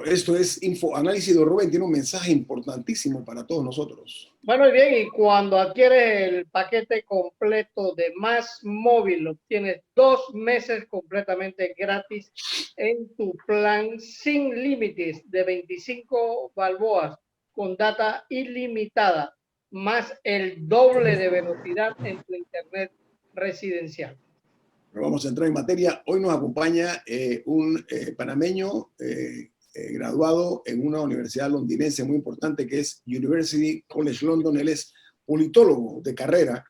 Esto es Info Análisis de Rubén, tiene un mensaje importantísimo para todos nosotros. Bueno, y bien, y cuando adquieres el paquete completo de Más Móvil, obtienes 2 meses completamente gratis en tu plan sin límites de 25 balboas con data ilimitada, más el doble de velocidad en tu internet residencial. Pero vamos a entrar en materia. Hoy nos acompaña un panameño graduado en una universidad londinense muy importante que es University College London. Él es politólogo de carrera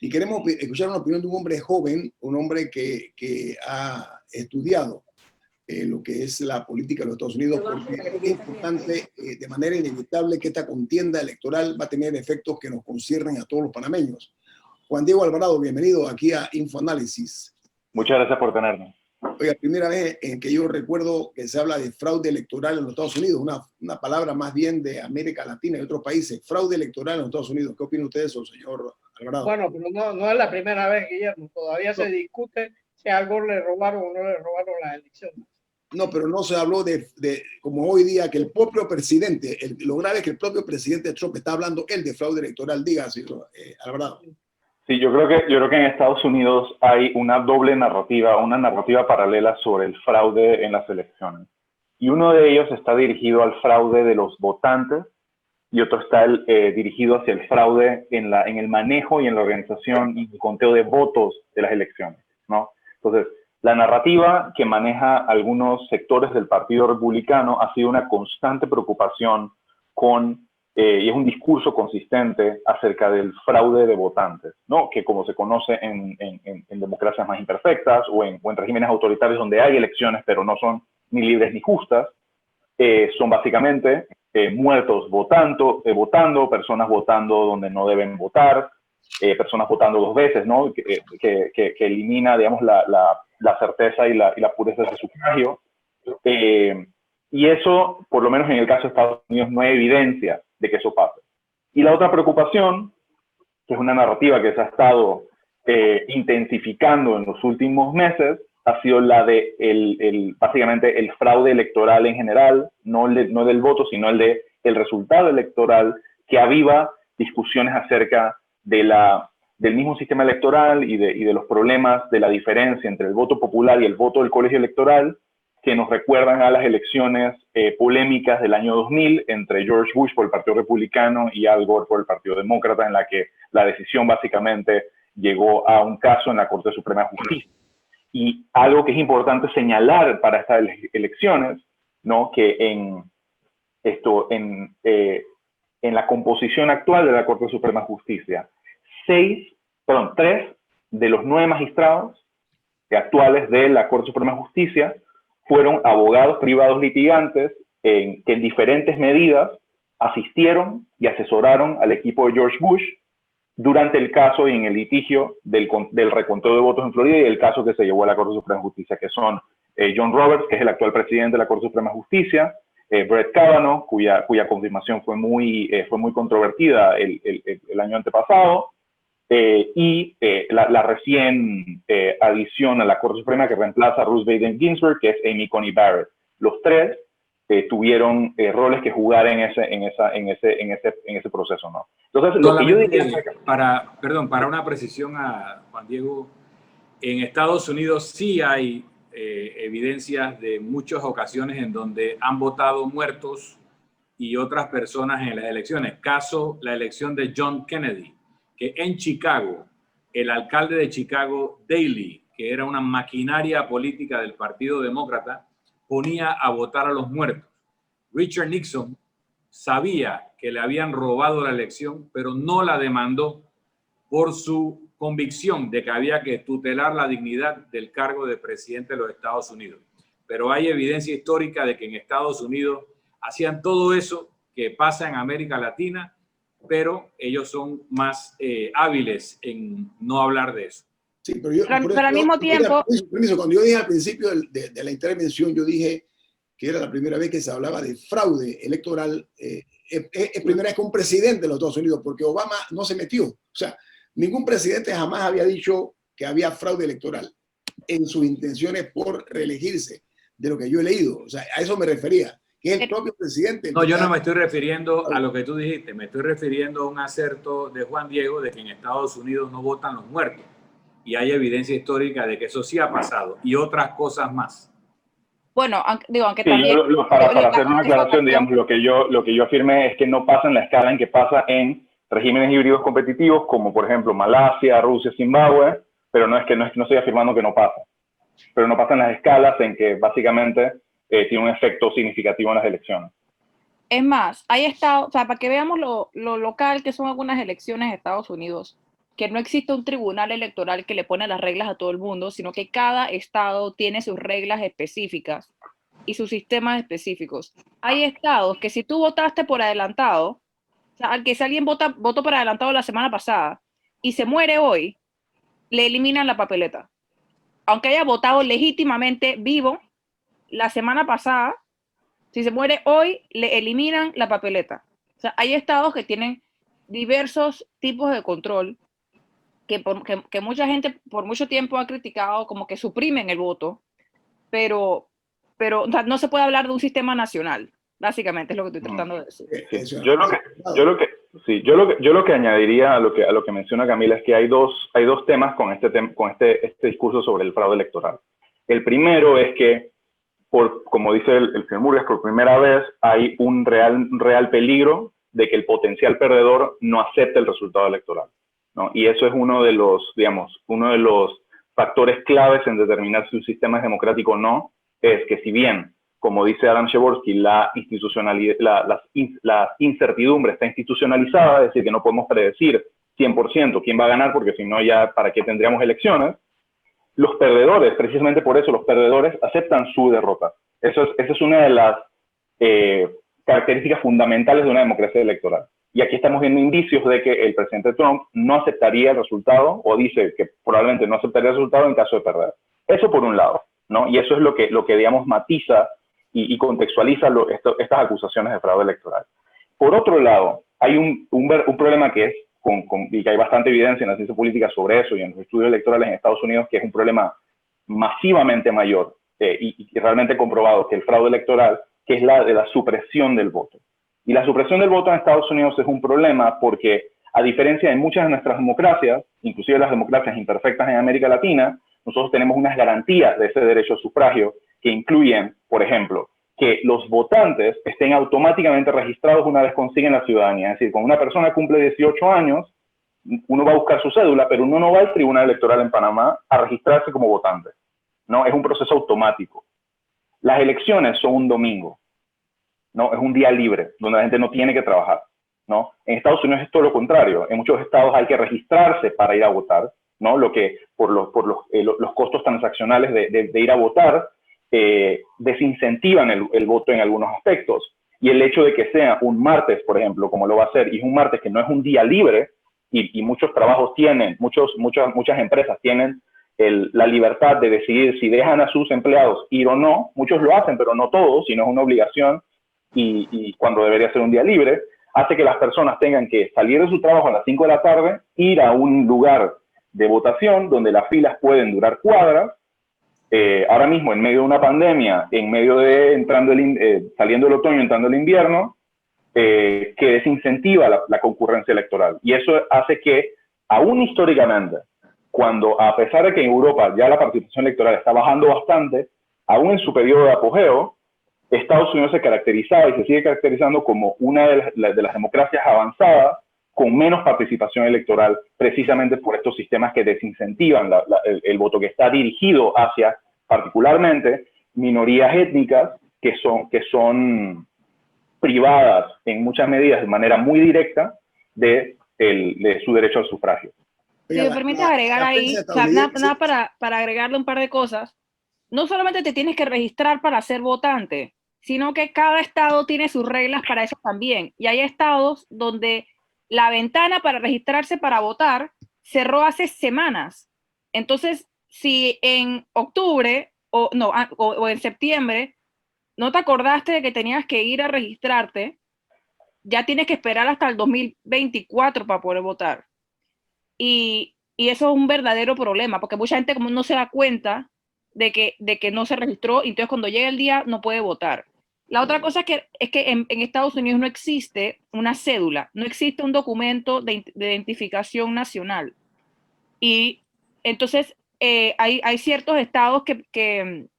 y queremos escuchar una opinión de un hombre joven, un hombre que ha estudiado lo que es la política de los Estados Unidos, porque es importante, de manera inevitable, que esta contienda electoral va a tener efectos que nos conciernen a todos los panameños. Juan Diego Alvarado, bienvenido aquí a Infoanálisis. Muchas gracias por tenernos. Oiga, primera vez en que yo recuerdo que se habla de fraude electoral en los Estados Unidos, una palabra más bien de América Latina y otros países. Fraude electoral en los Estados Unidos. ¿Qué opina usted de eso, señor Alvarado? Bueno, pero no es la primera vez, Guillermo. Todavía se discute si algo le robaron o no le robaron las elecciones. No, pero no se habló de como hoy día, que el propio presidente, lo grave es que el propio presidente Trump está hablando él de fraude electoral. Diga, señor Alvarado. Sí, yo creo que en Estados Unidos hay una doble narrativa, una narrativa paralela sobre el fraude en las elecciones. Y uno de ellos está dirigido al fraude de los votantes y otro está dirigido hacia el fraude en el manejo y en la organización y el conteo de votos de las elecciones, ¿no? Entonces, la narrativa que maneja algunos sectores del Partido Republicano ha sido una constante preocupación y es un discurso consistente acerca del fraude de votantes, ¿no? Que como se conoce en democracias más imperfectas o en regímenes autoritarios donde hay elecciones pero no son ni libres ni justas, son básicamente muertos votando, personas votando donde no deben votar, personas votando 2 veces, ¿no? Que elimina, digamos, la certeza y la pureza de ese sufragio. Y eso, por lo menos en el caso de Estados Unidos, no hay evidencia de que eso pase. Y la otra preocupación, que es una narrativa que se ha estado intensificando en los últimos meses, ha sido la de básicamente el fraude electoral en general, no del voto, sino el resultado electoral, que aviva discusiones acerca del mismo sistema electoral y de los problemas de la diferencia entre el voto popular y el voto del colegio electoral, que nos recuerdan a las elecciones polémicas del año 2000 entre George Bush por el Partido Republicano y Al Gore por el Partido Demócrata, en la que la decisión básicamente llegó a un caso en la Corte Suprema de Justicia. Y algo que es importante señalar para estas elecciones, ¿no? Que en la composición actual de la Corte Suprema de Justicia, 3 de los 9 magistrados actuales de la Corte Suprema de Justicia fueron abogados privados litigantes que en diferentes medidas asistieron y asesoraron al equipo de George Bush durante el caso y en el litigio del reconteo de votos en Florida y el caso que se llevó a la Corte Suprema de Justicia, que son John Roberts, que es el actual presidente de la Corte Suprema de Justicia, Brett Kavanaugh, cuya confirmación fue muy controvertida el año antepasado, y la recién adición a la Corte Suprema que reemplaza a Ruth Bader Ginsburg, que es Amy Coney Barrett. Los 3 tuvieron roles que jugar en ese proceso, ¿no? Entonces, lo que yo diría... Para una precisión a Juan Diego, en Estados Unidos sí hay evidencias de muchas ocasiones en donde han votado muertos y otras personas en las elecciones. Caso, la elección de John Kennedy, que en Chicago, el alcalde de Chicago, Daley, que era una maquinaria política del Partido Demócrata, ponía a votar a los muertos. Richard Nixon sabía que le habían robado la elección, pero no la demandó por su convicción de que había que tutelar la dignidad del cargo de presidente de los Estados Unidos. Pero hay evidencia histórica de que en Estados Unidos hacían todo eso que pasa en América Latina, pero ellos son más hábiles en no hablar de eso. Sí, pero al mismo tiempo... Cuando yo dije al principio de la intervención, yo dije que era la primera vez que se hablaba de fraude electoral. Es primera vez que un presidente de los Estados Unidos, porque Obama no se metió. O sea, ningún presidente jamás había dicho que había fraude electoral en sus intenciones por reelegirse, de lo que yo he leído. O sea, a eso me refería, que es el propio presidente. No, yo no me estoy refiriendo a lo que tú dijiste, me estoy refiriendo a un acerto de Juan Diego de que en Estados Unidos no votan los muertos. Y hay evidencia histórica de que eso sí ha pasado y otras cosas más. Bueno, aunque Sí, también... para hacer una aclaración, digamos, lo que yo afirmé es que no pasa en la escala en que pasa en regímenes híbridos competitivos, como por ejemplo Malasia, Rusia, Zimbabue, pero no estoy afirmando que no pasa. Pero no pasa en las escalas en que básicamente tiene un efecto significativo en las elecciones. Es más, hay estados, o sea, para que veamos lo local que son algunas elecciones de Estados Unidos, que no existe un tribunal electoral que le pone las reglas a todo el mundo, sino que cada estado tiene sus reglas específicas y sus sistemas específicos. Hay estados que si tú votaste por adelantado, o sea, si alguien votó por adelantado la semana pasada y se muere hoy, le eliminan la papeleta. Aunque haya votado legítimamente vivo la semana pasada, si se muere hoy, le eliminan la papeleta. O sea, hay estados que tienen diversos tipos de control que mucha gente por mucho tiempo ha criticado como que suprimen el voto, pero o sea, no se puede hablar de un sistema nacional, básicamente es lo que estoy tratando de decir. Sí. Yo lo que añadiría a lo que menciona Camila es que hay dos temas con este discurso sobre el fraude electoral. El primero es que, como dice el señor Murgas, por primera vez hay un real peligro de que el potencial perdedor no acepte el resultado electoral, ¿no? Y eso es uno de los factores claves en determinar si un sistema es democrático o no, es que si bien, como dice Adam Przeworski, la incertidumbre está institucionalizada, es decir, que no podemos predecir 100% quién va a ganar, porque si no ya, ¿para qué tendríamos elecciones? Los perdedores, precisamente por eso, los perdedores aceptan su derrota. Esa es una de las características fundamentales de una democracia electoral. Y aquí estamos viendo indicios de que el presidente Trump no aceptaría el resultado, o dice que probablemente no aceptaría el resultado en caso de perder. Eso por un lado, ¿no? Y eso es lo que digamos, matiza y contextualiza estas acusaciones de fraude electoral. Por otro lado, hay un problema que es, y que hay bastante evidencia en la ciencia política sobre eso y en los estudios electorales en Estados Unidos, que es un problema masivamente mayor y realmente comprobado que el fraude electoral, que es la de la supresión del voto. Y la supresión del voto en Estados Unidos es un problema porque, a diferencia de muchas de nuestras democracias, inclusive las democracias imperfectas en América Latina, nosotros tenemos unas garantías de ese derecho a sufragio que incluyen, por ejemplo, que los votantes estén automáticamente registrados una vez consiguen la ciudadanía. Es decir, cuando una persona cumple 18 años, uno va a buscar su cédula, pero uno no va al Tribunal Electoral en Panamá a registrarse como votante, ¿no? Es un proceso automático. Las elecciones son un domingo, ¿no? Es un día libre, donde la gente no tiene que trabajar, ¿no? En Estados Unidos es todo lo contrario. En muchos estados hay que registrarse para ir a votar, ¿no? Lo que, por los costos transaccionales de ir a votar, desincentivan el voto en algunos aspectos. Y el hecho de que sea un martes, por ejemplo, como lo va a ser, y es un martes que no es un día libre, y muchos trabajos tienen, muchas empresas tienen la libertad de decidir si dejan a sus empleados ir o no. Muchos lo hacen, pero no todos, sino es una obligación, y cuando debería ser un día libre, hace que las personas tengan que salir de su trabajo a las 5 de la tarde, ir a un lugar de votación donde las filas pueden durar cuadras. Ahora mismo, en medio de una pandemia, en medio de saliendo el otoño, entrando el invierno, que desincentiva la concurrencia electoral. Y eso hace que, aún históricamente, cuando, a pesar de que en Europa ya la participación electoral está bajando bastante, aún en su periodo de apogeo, Estados Unidos se caracterizaba y se sigue caracterizando como una de las democracias avanzadas con menos participación electoral, precisamente por estos sistemas que desincentivan el voto, que está dirigido hacia, particularmente, minorías étnicas que son privadas en muchas medidas de manera muy directa de su derecho al sufragio. Si me permites agregar ahí, o sea, nada para agregarle un par de cosas, no solamente te tienes que registrar para ser votante, sino que cada estado tiene sus reglas para eso también. Y hay estados donde la ventana para registrarse para votar cerró hace semanas. Entonces, si en octubre o en septiembre no te acordaste de que tenías que ir a registrarte, ya tienes que esperar hasta el 2024 para poder votar. Y eso es un verdadero problema, porque mucha gente como no se da cuenta de que no se registró, y entonces cuando llega el día no puede votar. La otra cosa es que en Estados Unidos no existe una cédula, no existe un documento de identificación nacional. Y entonces hay ciertos estados que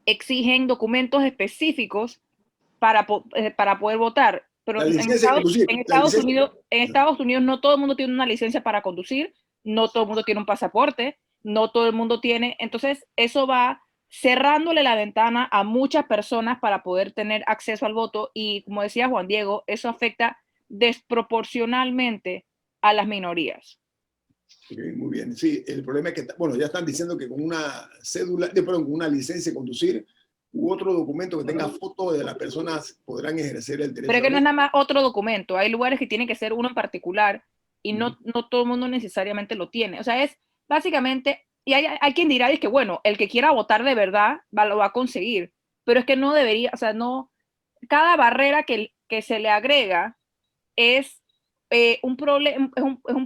exigen documentos específicos para poder votar. Pero en Estados Unidos no todo el mundo tiene una licencia para conducir, no todo el mundo tiene un pasaporte, no todo el mundo tiene. Entonces eso va cerrándole la ventana a muchas personas para poder tener acceso al voto y, como decía Juan Diego, eso afecta desproporcionalmente a las minorías. Okay, muy bien, sí, el problema es que, bueno, ya están diciendo que con una cédula, perdón, con una licencia de conducir u otro documento que tenga foto de las personas podrán ejercer el derecho. Pero es que no es nada más otro documento, hay lugares que tiene que ser uno en particular y no todo el mundo necesariamente lo tiene. O sea, es básicamente, y hay quien dirá, es que bueno, el que quiera votar de verdad lo va a conseguir, pero es que no debería, o sea, no, cada barrera que se le agrega es un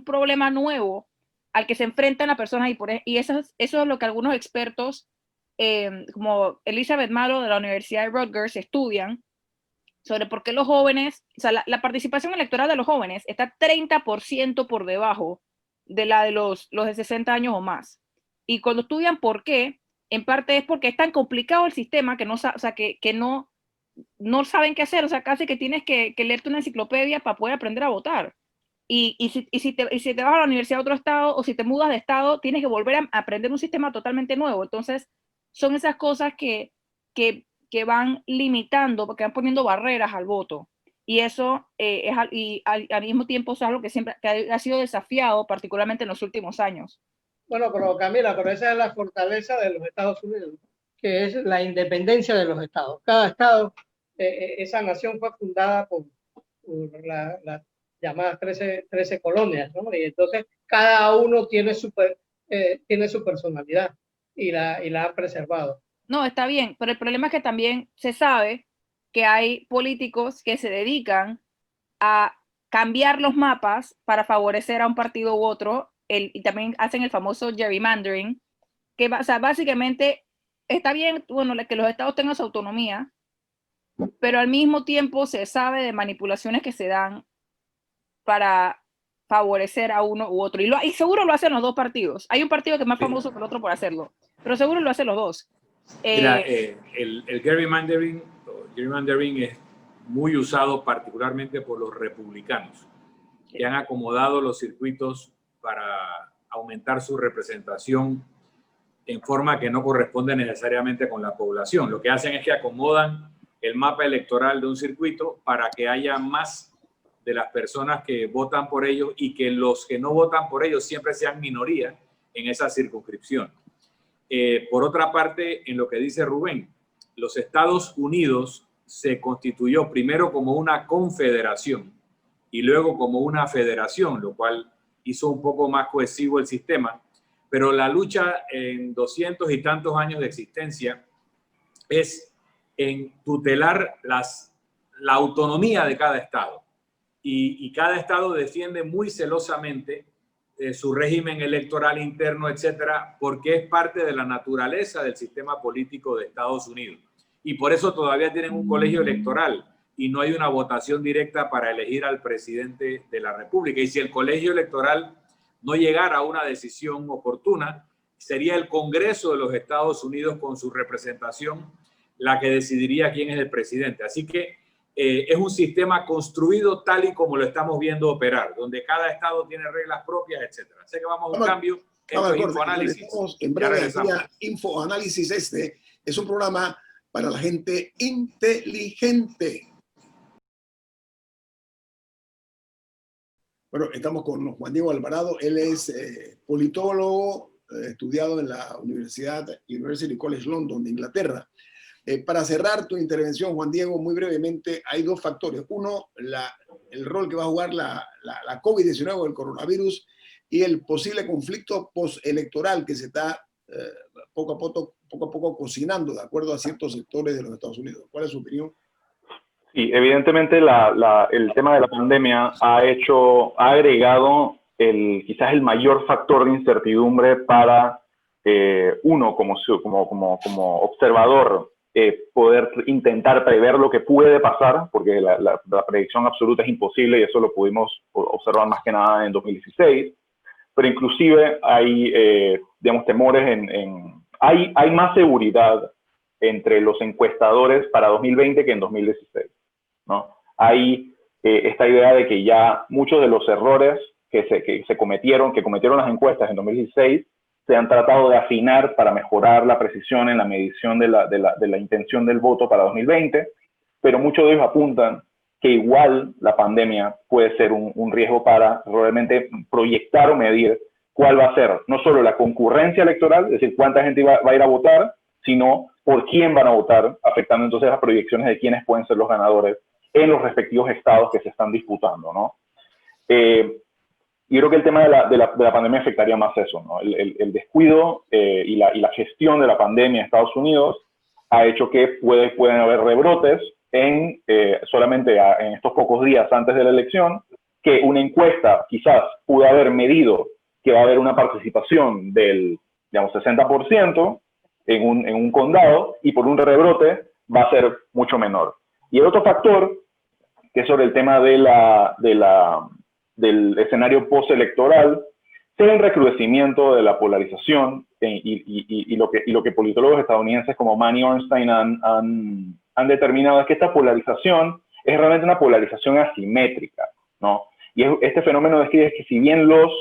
problema nuevo al que se enfrentan las personas y eso es lo que algunos expertos como Elizabeth Malo de la Universidad de Rutgers estudian sobre por qué los jóvenes, o sea, la participación electoral de los jóvenes está 30% por debajo de la de los de 60 años o más. Y cuando estudian por qué, en parte es porque es tan complicado el sistema que no, o sea, que no saben qué hacer, o sea, casi que tienes que leerte una enciclopedia para poder aprender a votar. Y si te vas a la universidad de otro estado o si te mudas de estado, tienes que volver a aprender un sistema totalmente nuevo. Entonces, son esas cosas que van limitando, que van poniendo barreras al voto. Y eso al mismo tiempo es algo que siempre ha sido desafiado, particularmente en los últimos años. Bueno, pero Camila, pero esa es la fortaleza de los Estados Unidos, que es la independencia de los estados. Cada estado, esa nación fue fundada por las llamadas 13 colonias, ¿no? Y entonces cada uno tiene su personalidad y la ha preservado. No, está bien, pero el problema es que también se sabe que hay políticos que se dedican a cambiar los mapas para favorecer a un partido u otro, y también hacen el famoso gerrymandering, que o sea, básicamente está bien, bueno, que los estados tengan su autonomía, pero al mismo tiempo se sabe de manipulaciones que se dan para favorecer a uno u otro. Y seguro lo hacen los dos partidos. Hay un partido que es más famoso que el otro por hacerlo, pero seguro lo hacen los dos. Mira, el gerrymandering es muy usado particularmente por los republicanos, que han acomodado los circuitos para aumentar su representación en forma que no corresponde necesariamente con la población. Lo que hacen es que acomodan el mapa electoral de un circuito para que haya más de las personas que votan por ellos y que los que no votan por ellos siempre sean minoría en esa circunscripción. Por otra parte, en lo que dice Rubén, los Estados Unidos se constituyó primero como una confederación y luego como una federación, lo cual hizo un poco más cohesivo el sistema, pero la lucha en 200 y tantos años de existencia es en tutelar la autonomía de cada estado. Y cada estado defiende muy celosamente su régimen electoral interno, etcétera, porque es parte de la naturaleza del sistema político de Estados Unidos. Y por eso todavía tienen un colegio electoral y no hay una votación directa para elegir al presidente de la República. Y si el colegio electoral no llegara a una decisión oportuna, sería el Congreso de los Estados Unidos con su representación la que decidiría quién es el presidente. Así que es un sistema construido tal y como lo estamos viendo operar, donde cada estado tiene reglas propias, etcétera. Sé que vamos a un cambio. Esto es Infoanálisis. En breve, Infoanálisis es un programa para la gente inteligente. Bueno, estamos con Juan Diego Alvarado. Él es politólogo, estudiado en la University College London de Inglaterra. Para cerrar tu intervención, Juan Diego, muy brevemente, hay dos factores. Uno, el rol que va a jugar la COVID-19 o el coronavirus y el posible conflicto postelectoral que se está poco a poco cocinando de acuerdo a ciertos sectores de los Estados Unidos. ¿Cuál es su opinión? Sí, evidentemente el tema de la pandemia ha agregado quizás el mayor factor de incertidumbre para uno como observador poder intentar prever lo que puede pasar, porque la predicción absoluta es imposible y eso lo pudimos observar más que nada en 2016, pero inclusive hay, digamos, temores hay más seguridad entre los encuestadores para 2020 que en 2016, ¿no? Hay esta idea de que ya muchos de los errores que cometieron las encuestas en 2016 se han tratado de afinar para mejorar la precisión en la medición de la intención del voto para 2020, pero muchos de ellos apuntan que igual la pandemia puede ser un riesgo para realmente proyectar o medir cuál va a ser no solo la concurrencia electoral, es decir, cuánta gente va a ir a votar, sino por quién van a votar, afectando entonces las proyecciones de quiénes pueden ser los ganadores en los respectivos estados que se están disputando, ¿no? Yo creo que el tema de la pandemia afectaría más eso, ¿no? El descuido y la gestión de la pandemia en Estados Unidos ha hecho que pueden haber rebrotes solamente en estos pocos días antes de la elección, que una encuesta quizás pudo haber medido que va a haber una participación del, digamos, 60% en un condado, y por un rebrote va a ser mucho menor. Y el otro factor, que es sobre el tema del escenario postelectoral, sea un recrudecimiento de la polarización y lo que politólogos estadounidenses como Manny Ornstein han determinado es que esta polarización es realmente una polarización asimétrica, ¿no? Y este fenómeno describe que si bien los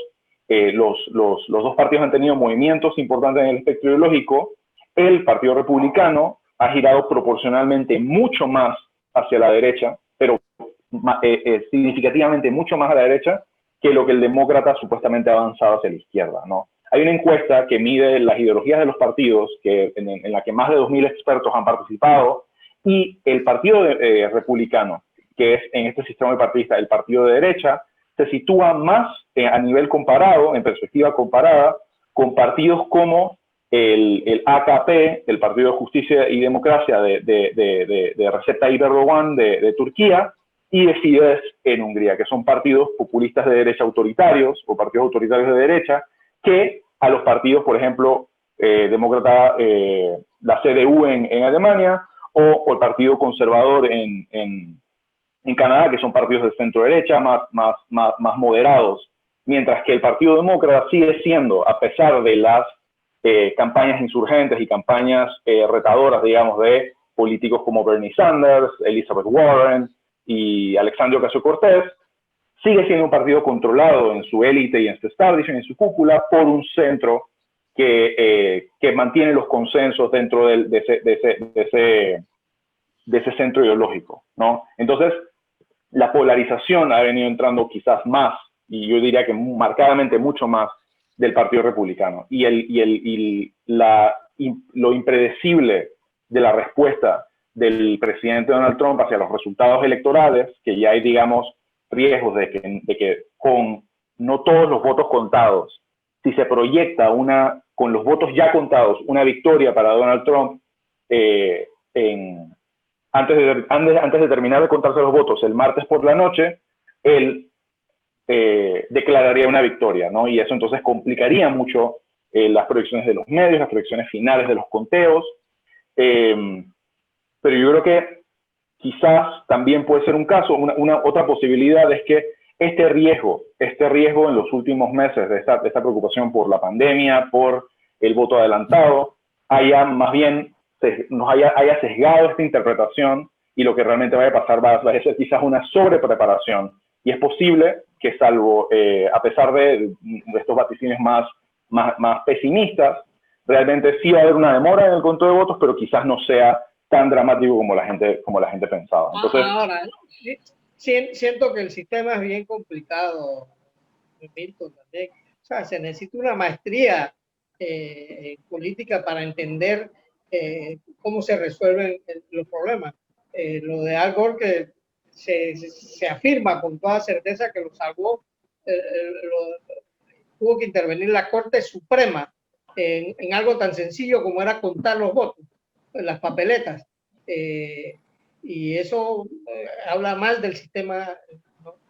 dos partidos han tenido movimientos importantes en el espectro ideológico, el Partido Republicano ha girado proporcionalmente mucho más hacia la derecha, pero significativamente mucho más a la derecha que lo que el demócrata supuestamente ha avanzado hacia la izquierda, ¿no? Hay una encuesta que mide las ideologías de los partidos, en la que más de 2.000 expertos han participado, y el Partido Republicano, que es en este sistema bipartidista el partido de derecha, se sitúa más a nivel comparado, en perspectiva comparada, con partidos como el AKP, el Partido de Justicia y Democracia de Recep Tayyip Erdogan de Turquía, y de Fidesz en Hungría, que son partidos populistas de derecha autoritarios o partidos autoritarios de derecha, que a los partidos, por ejemplo, demócrata, la CDU en Alemania, o el Partido Conservador en Canadá, que son partidos de centro-derecha más moderados, mientras que el Partido Demócrata sigue siendo, a pesar de las campañas insurgentes y campañas retadoras, digamos, de políticos como Bernie Sanders, Elizabeth Warren y Alexandria Ocasio-Cortez, sigue siendo un partido controlado en su élite y en su establishment, en su cúpula, por un centro que mantiene los consensos dentro de ese centro ideológico, ¿no? Entonces, la polarización ha venido entrando quizás más, y yo diría que marcadamente mucho más, del Partido Republicano. Lo impredecible de la respuesta del presidente Donald Trump hacia los resultados electorales, que ya hay, digamos, riesgos de que con no todos los votos contados, si se proyecta con los votos ya contados, una victoria para Donald Trump antes de terminar de contarse los votos el martes por la noche, él declararía una victoria, ¿no? Y eso entonces complicaría mucho las proyecciones de los medios, las proyecciones finales de los conteos. Pero yo creo que quizás también puede ser un caso, otra posibilidad es que este riesgo en los últimos meses de esta preocupación por la pandemia, por el voto adelantado, haya sesgado esta interpretación, y lo que realmente vaya a pasar va a ser quizás una sobrepreparación. Y es posible que, salvo, a pesar de estos vaticinios más pesimistas, realmente sí va a haber una demora en el conteo de votos, pero quizás no sea tan dramático como la gente pensaba. Entonces, ahora, siento que el sistema es bien complicado, Milton, también. O sea, se necesita una maestría en política para entender cómo se resuelven los problemas. Lo de Al Gore, que se afirma con toda certeza que lo salvó, tuvo que intervenir la Corte Suprema en algo tan sencillo como era contar los votos, las papeletas, y eso habla mal del sistema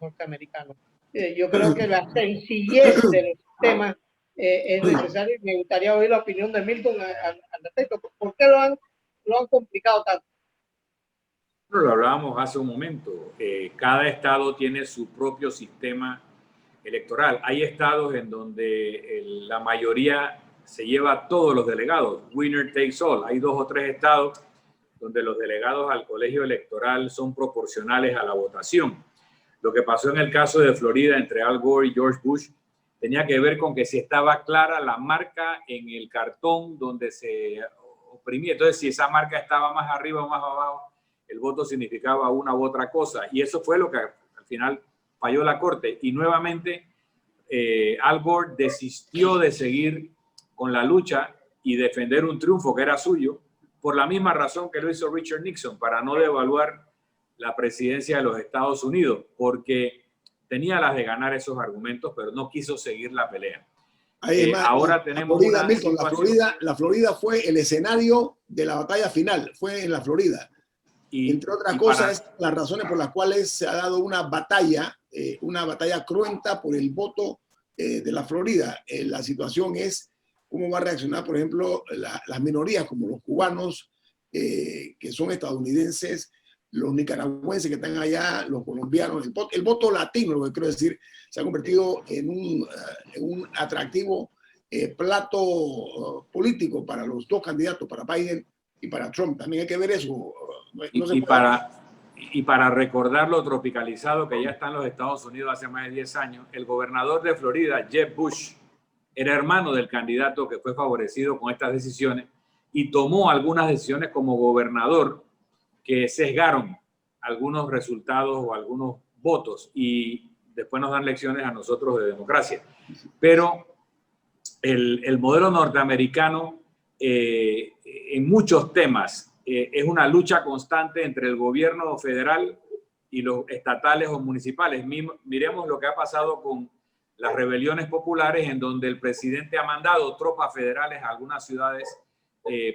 norteamericano. Yo creo que la sencillez de los sistemas es necesaria, y me gustaría oír la opinión de Milton al respecto. ¿Por qué lo han lo han complicado tanto? Lo hablábamos hace un momento. Cada estado tiene su propio sistema electoral. Hay estados en donde la mayoría se lleva todos los delegados. Winner takes all. Hay 2 o 3 estados donde los delegados al colegio electoral son proporcionales a la votación. Lo que pasó en el caso de Florida entre Al Gore y George Bush tenía que ver con que si estaba clara la marca en el cartón donde se oprimía. Entonces, si esa marca estaba más arriba o más abajo, el voto significaba una u otra cosa. Y eso fue lo que al final falló la Corte. Y nuevamente, Al Gore desistió de seguir con la lucha y defender un triunfo que era suyo, por la misma razón que lo hizo Richard Nixon, para no devaluar la presidencia de los Estados Unidos, porque tenía las de ganar esos argumentos, pero no quiso seguir la pelea. Ahora tenemos Florida, Milton, la Florida fue el escenario de la batalla final, fue en la Florida. Y, entre otras cosas, las razones por las cuales se ha dado una batalla cruenta por el voto de la Florida. La situación es cómo va a reaccionar, por ejemplo, las minorías como los cubanos, que son estadounidenses, los nicaragüenses que están allá, los colombianos. El voto latino, lo que quiero decir, se ha convertido en un atractivo plato político para los 2 candidatos, para Biden y para Trump. También hay que ver eso. Y para recordar lo tropicalizado que ya está en los Estados Unidos hace más de 10 años, el gobernador de Florida, Jeb Bush, era hermano del candidato que fue favorecido con estas decisiones y tomó algunas decisiones como gobernador que sesgaron algunos resultados o algunos votos y después nos dan lecciones a nosotros de democracia. Pero el modelo norteamericano en muchos temas es una lucha constante entre el gobierno federal y los estatales o municipales. Miremos lo que ha pasado con las rebeliones populares, en donde el presidente ha mandado tropas federales a algunas ciudades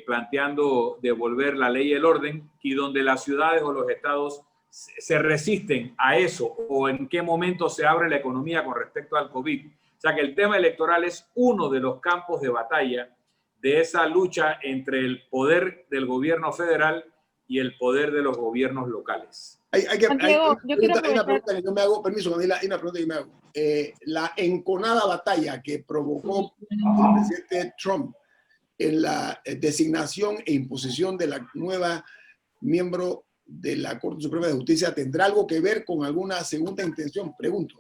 planteando devolver la ley y el orden, y donde las ciudades o los estados se resisten a eso, o en qué momento se abre la economía con respecto al COVID. O sea que el tema electoral es uno de los campos de batalla de esa lucha entre el poder del gobierno federal y el poder de los gobiernos locales. Hay una pregunta que yo me hago, permiso, Camila, hay una pregunta que me hago. La enconada batalla que provocó el presidente Trump en la designación e imposición de la nueva miembro de la Corte Suprema de Justicia, ¿tendrá algo que ver con alguna segunda intención? Pregunto.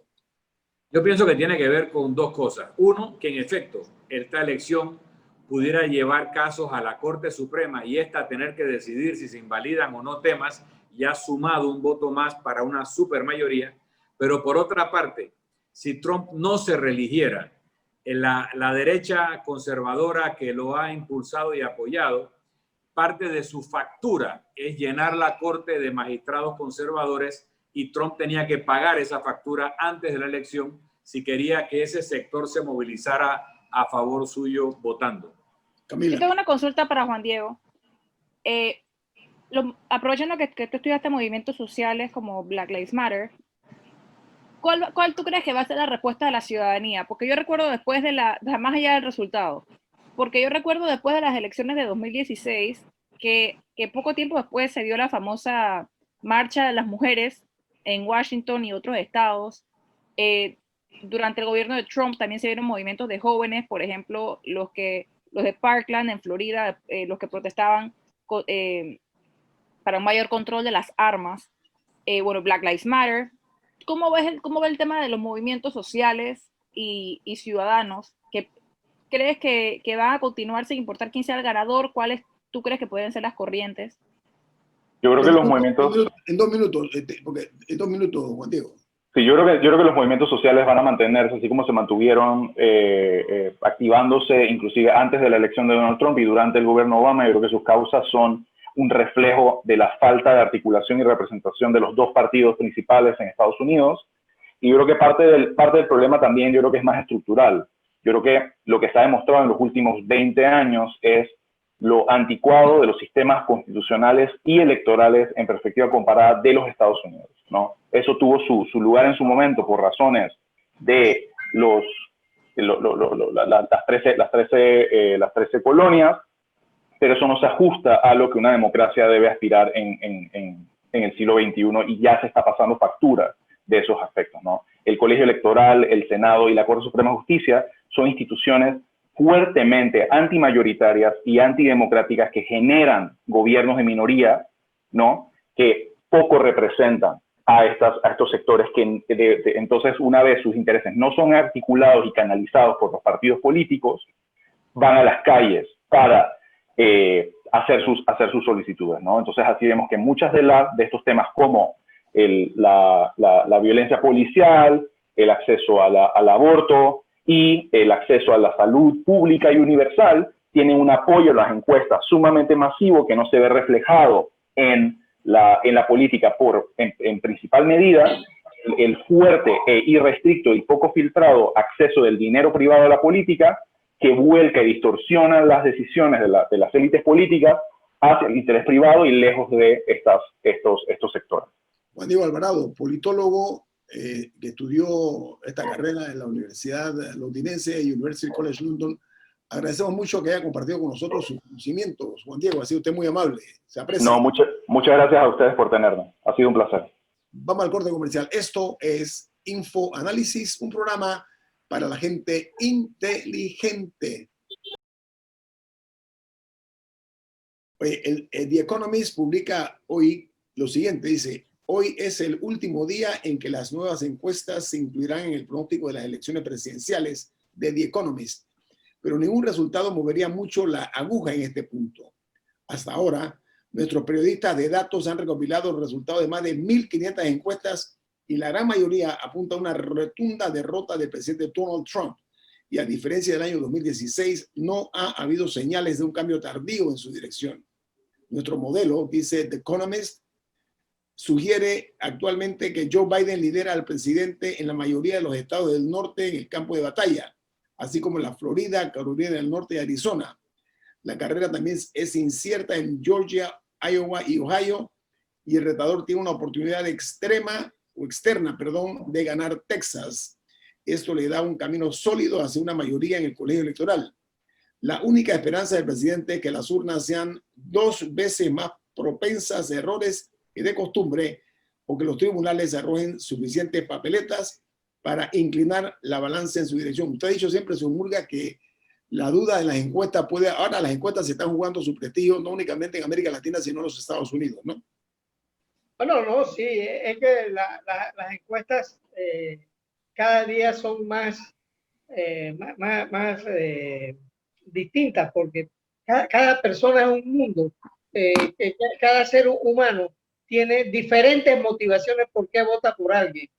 Yo pienso que tiene que ver con 2 cosas. Uno, que en efecto esta elección pudiera llevar casos a la Corte Suprema y esta tener que decidir si se invalidan o no temas, y ha sumado un voto más para una supermayoría. Pero por otra parte, si Trump no se reeligiera, la derecha conservadora que lo ha impulsado y apoyado, parte de su factura es llenar la Corte de magistrados conservadores, y Trump tenía que pagar esa factura antes de la elección si quería que ese sector se movilizara a favor suyo votando. Camila. Yo tengo una consulta para Juan Diego. Aprovechando que tú estudiaste movimientos sociales como Black Lives Matter, ¿cuál tú crees que va a ser la respuesta de la ciudadanía? Porque yo recuerdo después más allá del resultado, porque yo recuerdo después de las elecciones de 2016 que poco tiempo después se dio la famosa marcha de las mujeres en Washington y otros estados. Durante el gobierno de Trump también se vieron movimientos de jóvenes, por ejemplo, los de Parkland en Florida, los que protestaban para un mayor control de las armas. Black Lives Matter. ¿Cómo ve el tema de los movimientos sociales y ciudadanos? ¿Crees que van a continuar sin importar quién sea el ganador? ¿Cuáles tú crees que pueden ser las corrientes? Yo creo que los movimientos... En 2 minutos, porque en 2 minutos, Juan Diego. Sí, yo creo que los movimientos sociales van a mantenerse así como se mantuvieron activándose inclusive antes de la elección de Donald Trump y durante el gobierno Obama. Yo creo que sus causas son un reflejo de la falta de articulación y representación de los 2 partidos principales en Estados Unidos. Y yo creo que parte del problema también yo creo que es más estructural. Yo creo que lo que se ha demostrado en los últimos 20 años es lo anticuado de los sistemas constitucionales y electorales en perspectiva comparada de los Estados Unidos, ¿no? Eso tuvo su lugar en su momento por razones de las 13 colonias, pero eso no se ajusta a lo que una democracia debe aspirar en el siglo XXI, y ya se está pasando factura de esos aspectos, ¿no? El Colegio Electoral, el Senado y la Corte Suprema de Justicia son instituciones fuertemente antimayoritarias y antidemocráticas que generan gobiernos de minoría, ¿no? Que poco representan a estos sectores que entonces, una vez sus intereses no son articulados y canalizados por los partidos políticos, van a las calles para hacer sus solicitudes, ¿no? Entonces así vemos que muchas de estos temas, como la violencia policial, el acceso al aborto y el acceso a la salud pública y universal, tienen un apoyo en las encuestas sumamente masivo que no se ve reflejado en la política en principal medida. El fuerte e irrestricto y poco filtrado acceso del dinero privado a la política, que vuelca y distorsiona las decisiones de las élites políticas hacia el interés privado y lejos de estos sectores. Juan Diego Alvarado, politólogo que estudió esta carrera en la Universidad Londinense, University College London. Agradecemos mucho que haya compartido con nosotros sus conocimientos. Juan Diego, ha sido usted muy amable. Se aprecia. No, muchas gracias a ustedes por tenernos. Ha sido un placer. Vamos al corte comercial. Esto es Info Análisis, un programa para la gente inteligente. The Economist publica hoy lo siguiente, dice: hoy es el último día en que las nuevas encuestas se incluirán en el pronóstico de las elecciones presidenciales de The Economist, pero ningún resultado movería mucho la aguja en este punto. Hasta ahora, nuestros periodistas de datos han recopilado el resultado de más de 1.500 encuestas y la gran mayoría apunta a una rotunda derrota del presidente Donald Trump. Y a diferencia del año 2016, no ha habido señales de un cambio tardío en su dirección. Nuestro modelo, dice The Economist, sugiere actualmente que Joe Biden lidera al presidente en la mayoría de los estados del norte en el campo de batalla, así como en la Florida, Carolina del Norte y Arizona. La carrera también es incierta en Georgia, Iowa y Ohio, y el retador tiene una oportunidad externa, de ganar Texas. Esto le da un camino sólido hacia una mayoría en el colegio electoral. La única esperanza del presidente es que las urnas sean 2 veces más propensas a errores que de costumbre, o que los tribunales arrojen suficientes papeletas para inclinar la balanza en su dirección. Usted ha dicho siempre, señor Murga, que la duda de las encuestas ahora las encuestas se están jugando su prestigio, no únicamente en América Latina, sino en los Estados Unidos, ¿no? Bueno, no, sí, es que las encuestas cada día son más distintas, porque cada persona es un mundo, cada ser humano tiene diferentes motivaciones por qué vota por alguien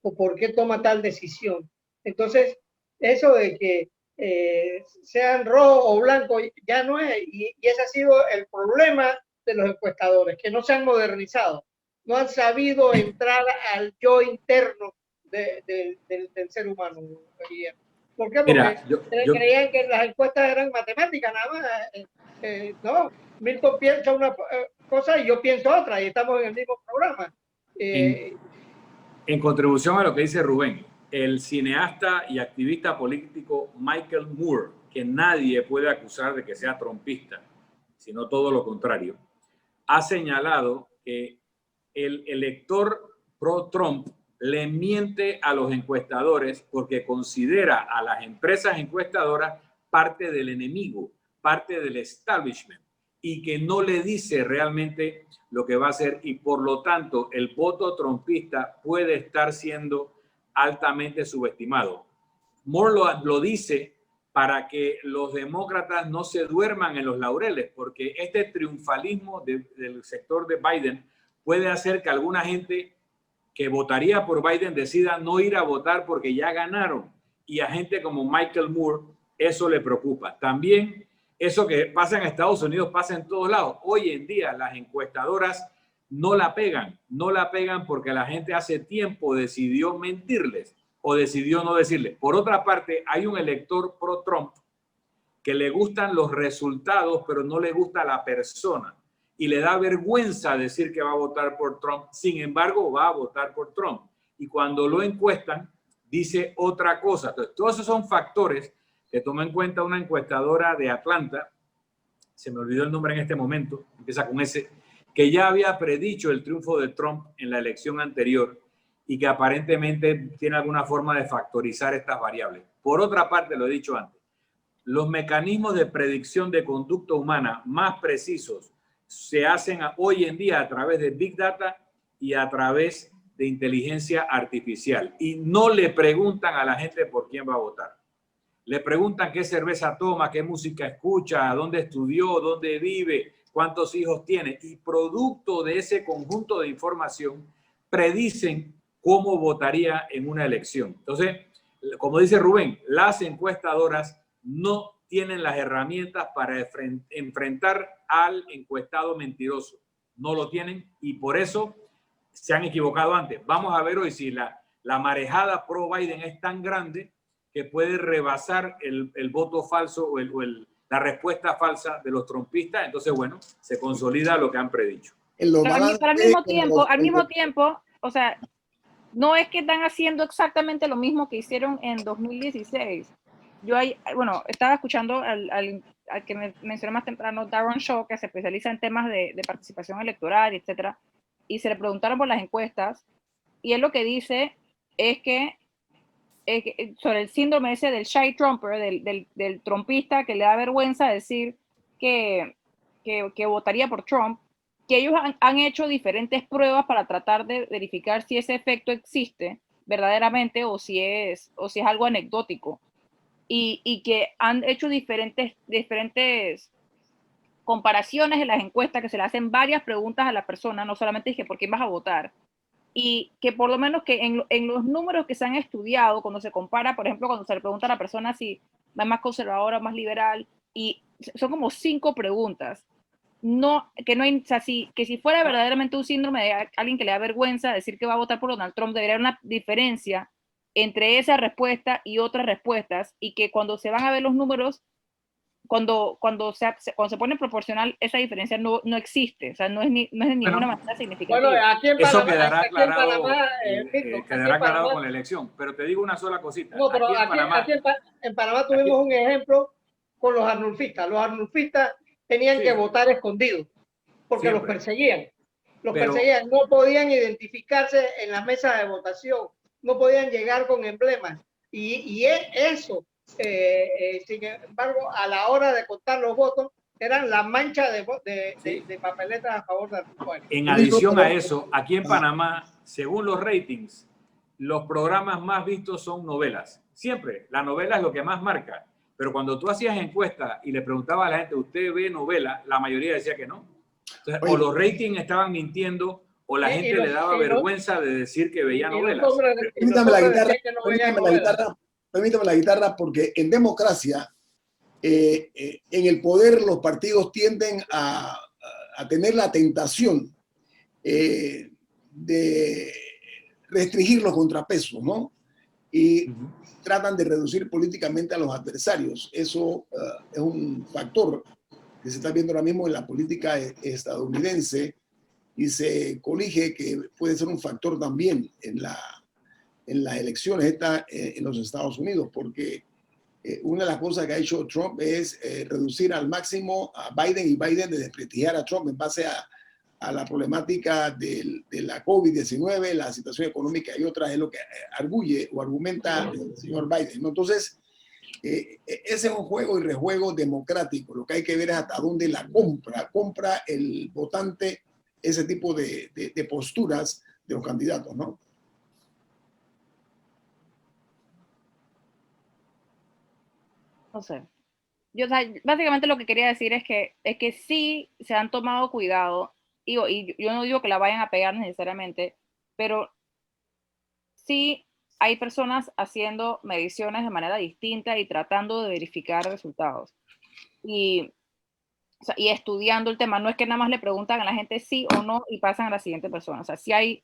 o por qué toma tal decisión. Entonces, eso de que sean rojo o blanco ya no es, y ese ha sido el problema de los encuestadores, que no se han modernizado, no han sabido entrar al yo interno del ser humano. ¿Por qué? Porque mira, creían que las encuestas eran matemáticas nada más. No, Milton piensa una cosa y yo pienso otra, y estamos en el mismo programa. En contribución a lo que dice Rubén, el cineasta y activista político Michael Moore, que nadie puede acusar de que sea trumpista, sino todo lo contrario, ha señalado que el elector pro-Trump le miente a los encuestadores porque considera a las empresas encuestadoras parte del enemigo, parte del establishment, y que no le dice realmente lo que va a hacer, y por lo tanto el voto trumpista puede estar siendo altamente subestimado. Moore lo dice para que los demócratas no se duerman en los laureles, porque este triunfalismo del sector de Biden puede hacer que alguna gente que votaría por Biden decida no ir a votar porque ya ganaron, y a gente como Michael Moore eso le preocupa. También eso que pasa en Estados Unidos pasa en todos lados. Hoy en día las encuestadoras no la pegan porque la gente hace tiempo decidió mentirles o decidió no decirles. Por otra parte, hay un elector pro-Trump que le gustan los resultados, pero no le gusta la persona, y le da vergüenza decir que va a votar por Trump. Sin embargo, va a votar por Trump. Y cuando lo encuestan, dice otra cosa. Entonces, todos esos son factores que toma en cuenta una encuestadora de Atlanta, se me olvidó el nombre en este momento, empieza con S, que ya había predicho el triunfo de Trump en la elección anterior y que aparentemente tiene alguna forma de factorizar estas variables. Por otra parte, lo he dicho antes, los mecanismos de predicción de conducta humana más precisos se hacen hoy en día a través de Big Data y a través de inteligencia artificial. Y no le preguntan a la gente por quién va a votar. Le preguntan qué cerveza toma, qué música escucha, dónde estudió, dónde vive, cuántos hijos tiene. Y producto de ese conjunto de información, predicen cómo votaría en una elección. Entonces, como dice Rubén, las encuestadoras no tienen las herramientas para enfrentar al encuestado mentiroso. No lo tienen y por eso se han equivocado antes. Vamos a ver hoy si la marejada pro Biden es tan grande que puede rebasar el voto falso o la respuesta falsa de los trumpistas. Entonces, bueno, se consolida lo que han predicho. Pero al mismo tiempo, o sea, no es que están haciendo exactamente lo mismo que hicieron en 2016. Yo estaba escuchando al que me mencioné más temprano, Darren Shaw, que se especializa en temas de participación electoral, etcétera, y se le preguntaron por las encuestas, y él lo que dice es que sobre el síndrome ese del shy trumper, del trumpista que le da vergüenza decir que votaría por Trump, que ellos han hecho diferentes pruebas para tratar de verificar si ese efecto existe verdaderamente o si es algo anecdótico. Y que han hecho diferentes comparaciones en las encuestas, que se le hacen varias preguntas a la persona, no solamente dije por quién vas a votar, y que por lo menos que en los números que se han estudiado, cuando se compara, por ejemplo, cuando se le pregunta a la persona si va más conservadora o más liberal, y son como 5 preguntas, que si fuera verdaderamente un síndrome de alguien que le da vergüenza decir que va a votar por Donald Trump, debería haber una diferencia entre esa respuesta y otras respuestas, y que cuando se van a ver los números, cuando se pone proporcional, esa diferencia no existe, o sea, no es de ninguna manera significativa. Bueno, aquí en Eso Panamá, quedará aclarado con la elección, pero te digo una sola cosita. No, pero aquí en Panamá tuvimos un ejemplo con los arnulfistas. Los arnulfistas tenían que votar escondidos porque los perseguían. Perseguían, no podían identificarse en las mesas de votación, no podían llegar con emblemas. Y eso, sin embargo, a la hora de contar los votos, eran la mancha de papeletas a favor de Trump. En adición a eso, aquí en Panamá, según los ratings, los programas más vistos son novelas. Siempre, la novela es lo que más marca. Pero cuando tú hacías encuestas y le preguntabas a la gente, ¿usted ve novela? La mayoría decía que no. Entonces, o los ratings estaban mintiendo o la gente le daba vergüenza de decir que veía novelas. Permítame la guitarra, porque en democracia, en el poder, los partidos tienden a tener la tentación de restringir los contrapesos, ¿no? Y tratan de reducir políticamente a los adversarios. Eso es un factor que se está viendo ahora mismo en la política estadounidense y se colige que puede ser un factor también en las elecciones en los Estados Unidos, porque una de las cosas que ha hecho Trump es reducir al máximo a Biden y Biden de desprestigiar a Trump en base a la problemática de la COVID-19, la situación económica y otras, es lo que arguye o argumenta el señor Biden, ¿no? Entonces, ese es un juego y rejuego democrático. Lo que hay que ver es hasta dónde la compra el votante ese tipo de posturas de los candidatos, ¿no? No sé. Básicamente lo que quería decir es que sí se han tomado cuidado, y yo no digo que la vayan a pegar necesariamente, pero sí hay personas haciendo mediciones de manera distinta y tratando de verificar resultados. Y estudiando el tema. No es que nada más le preguntan a la gente sí o no y pasan a la siguiente persona. O sea, sí hay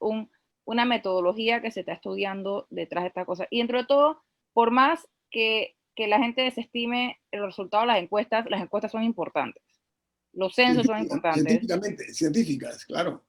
una metodología que se está estudiando detrás de esta cosa. Y entre todo, por más que la gente desestime el resultado de las encuestas son importantes. Los censos son importantes. Científicas, claro.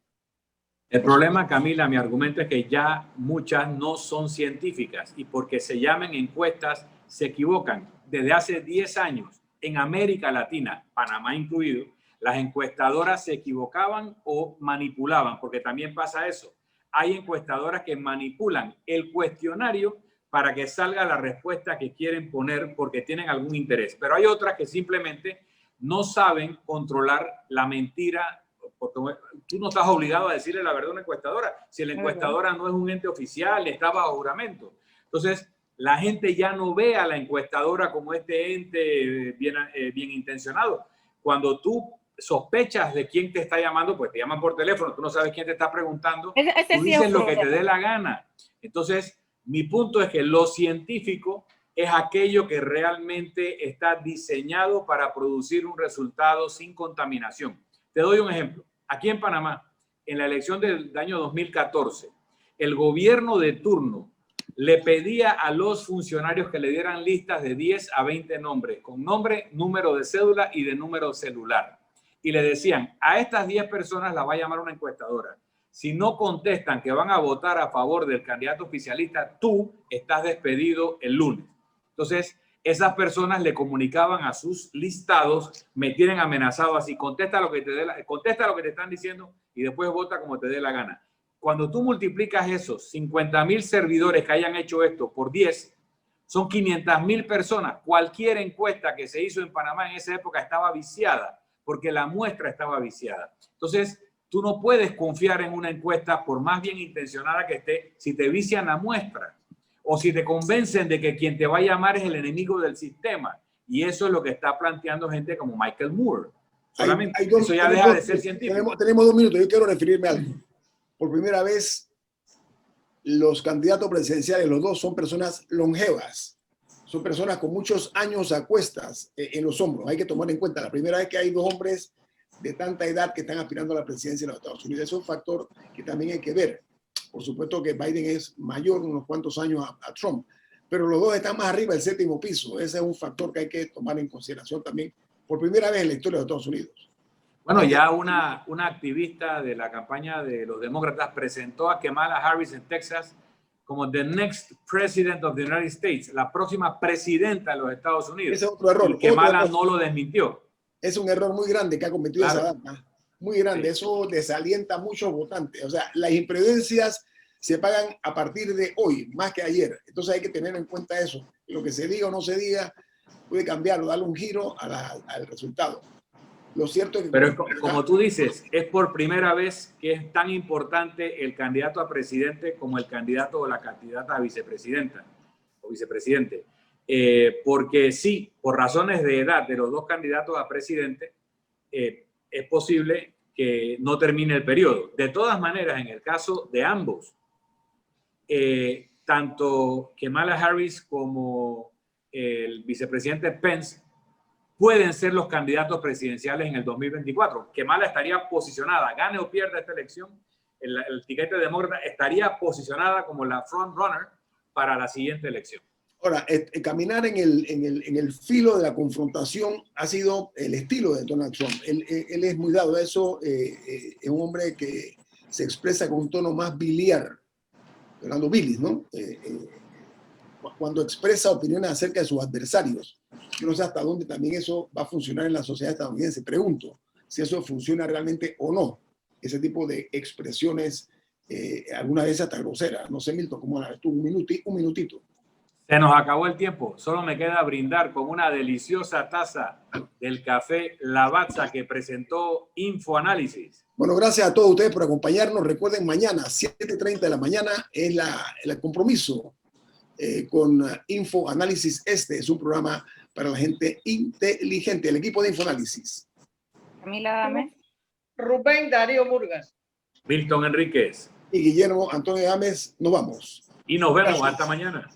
El problema, Camila, mi argumento es que ya muchas no son científicas y porque se llamen encuestas se equivocan. Desde hace 10 años en América Latina, Panamá incluido, las encuestadoras se equivocaban o manipulaban, porque también pasa eso. Hay encuestadoras que manipulan el cuestionario para que salga la respuesta que quieren poner porque tienen algún interés. Pero hay otras que simplemente no saben controlar la mentira, porque tú no estás obligado a decirle la verdad a una encuestadora. Si la encuestadora no es un ente oficial, está bajo juramento. Entonces, la gente ya no ve a la encuestadora como este ente bien intencionado. Cuando tú sospechas de quién te está llamando, pues te llaman por teléfono, tú no sabes quién te está preguntando, tú dices lo que te dé la gana. Entonces, mi punto es que lo científico es aquello que realmente está diseñado para producir un resultado sin contaminación. Te doy un ejemplo. Aquí en Panamá, en la elección del año 2014, el gobierno de turno le pedía a los funcionarios que le dieran listas de 10 a 20 nombres, con nombre, número de cédula y de número celular. Y le decían, a estas 10 personas las va a llamar una encuestadora. Si no contestan que van a votar a favor del candidato oficialista, tú estás despedido el lunes. Entonces, esas personas le comunicaban a sus listados, me tienen amenazado así, contesta lo que te están diciendo y después vota como te dé la gana. Cuando tú multiplicas esos 50,000 servidores que hayan hecho esto por 10, son 500,000 personas. Cualquier encuesta que se hizo en Panamá en esa época estaba viciada, porque la muestra estaba viciada. Entonces, tú no puedes confiar en una encuesta, por más bien intencionada que esté, si te vician la muestra o si te convencen de que quien te va a llamar es el enemigo del sistema. Y eso es lo que está planteando gente como Michael Moore. Solamente eso ya deja de ser científico. Tenemos 2 minutos. Yo quiero referirme a algo. Por primera vez, los candidatos presidenciales, los dos, son personas longevas. Son personas con muchos años a cuestas en los hombros. Hay que tomar en cuenta, la primera vez que hay 2 hombres de tanta edad que están aspirando a la presidencia de los Estados Unidos. Eso es un factor que también hay que ver. Por supuesto que Biden es mayor unos cuantos años a Trump, pero los dos están más arriba del 7º piso. Ese es un factor que hay que tomar en consideración también por primera vez en la historia de los Estados Unidos. Bueno, ya una activista de la campaña de los demócratas presentó a Kamala Harris en Texas como the next president of the United States, la próxima presidenta de los Estados Unidos. Ese es otro error. Y Kamala no lo desmintió. Es un error muy grande que ha cometido Claro. esa dama. Muy grande. Sí. Eso desalienta a muchos votantes. O sea, las imprudencias se pagan a partir de hoy, más que ayer. Entonces hay que tener en cuenta eso. Lo que se diga o no se diga puede cambiar o darle un giro al resultado. Lo cierto es que... Pero como tú dices, es por primera vez que es tan importante el candidato a presidente como el candidato o la candidata a vicepresidenta o vicepresidente. Porque sí, por razones de edad de los dos candidatos a presidente, es posible que no termine el periodo. De todas maneras, en el caso de ambos, tanto Kamala Harris como el vicepresidente Pence pueden ser los candidatos presidenciales en el 2024. Kamala estaría posicionada, gane o pierda esta elección, el tiquete demócrata estaría posicionada como la front runner para la siguiente elección. Ahora, caminar en el filo de la confrontación ha sido el estilo de Donald Trump. Él es muy dado a eso, es un hombre que se expresa con un tono más biliar, hablando bilis, ¿no? Cuando expresa opiniones acerca de sus adversarios. Yo no sé hasta dónde también eso va a funcionar en la sociedad estadounidense. Pregunto si eso funciona realmente o no. Ese tipo de expresiones, alguna vez hasta groseras. No sé, Milton, ¿cómo la ves tú? Un minutito. Se nos acabó el tiempo. Solo me queda brindar con una deliciosa taza del café Lavazza que presentó InfoAnálisis. Bueno, gracias a todos ustedes por acompañarnos. Recuerden, mañana, 7:30 de la mañana, es el compromiso con InfoAnálisis. Este es un programa para la gente inteligente. El equipo de InfoAnálisis. Camila Dame. Rubén Darío Murgas. Milton Enríquez. Y Guillermo Antonio Gámez. Nos vamos. Y nos vemos. Gracias. Hasta mañana.